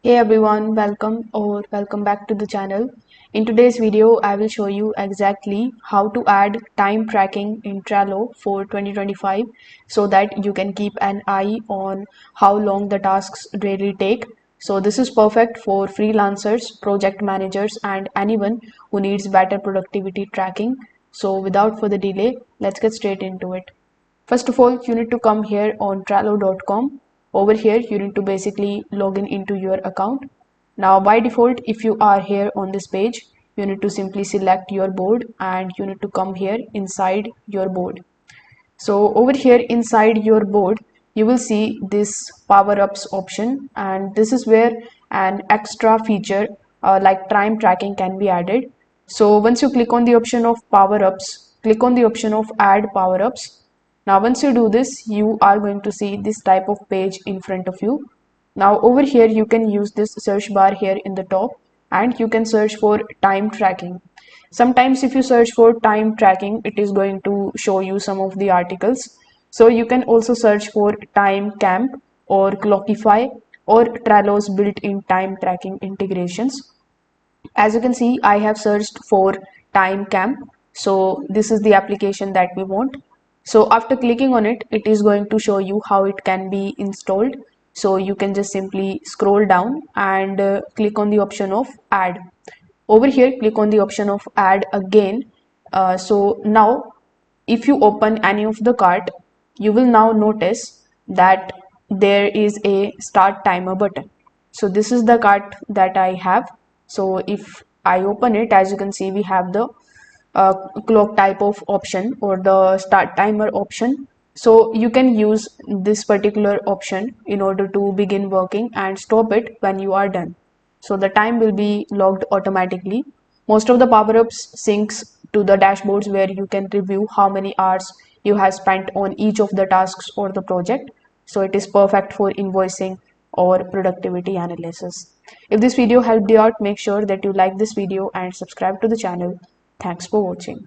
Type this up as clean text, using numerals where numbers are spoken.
Hey everyone, welcome back to the channel. In today's video, I will show you exactly how to add time tracking in Trello for 2025 so that you can keep an eye on how long the tasks really take. So this is perfect for freelancers, project managers, and anyone who needs better productivity tracking. So without further delay, let's get straight into it. First of all, you need to come here on Trello.com. Over here, you need to basically log in into your account. Now, by default, if you are here on this page, you need to simply select your board and you need to come here inside your board. So over here inside your board, you will see this power ups option, and this is where an extra feature like time tracking can be added. So once you click on the option of power ups, click on the option of add power ups. Now once you do this, you are going to see this type of page in front of you. Now over here you can use this search bar here in the top and you can search for time tracking. Sometimes if you search for time tracking, it is going to show you some of the articles. So you can also search for time camp or Clockify or Trello's built-in time tracking integrations. As you can see, I have searched for time camp. So this is the application that we want. So after clicking on it, it is going to show you how it can be installed. So you can just simply scroll down and click on the option of add. Over here, click on the option of add again. So now if you open any of the cart, you will now notice that there is a start timer button. So this is the cart that I have. So if I open it, as you can see, we have the clock type of option or the start timer option. So you can use this particular option in order to begin working and stop it when you are done. So the time will be logged automatically. Most of the power-ups syncs to the dashboards where you can review how many hours you have spent on each of the tasks or the project. So it is perfect for invoicing or productivity analysis. If this video helped you out, make sure that you like this video and subscribe to the channel. Thanks for watching.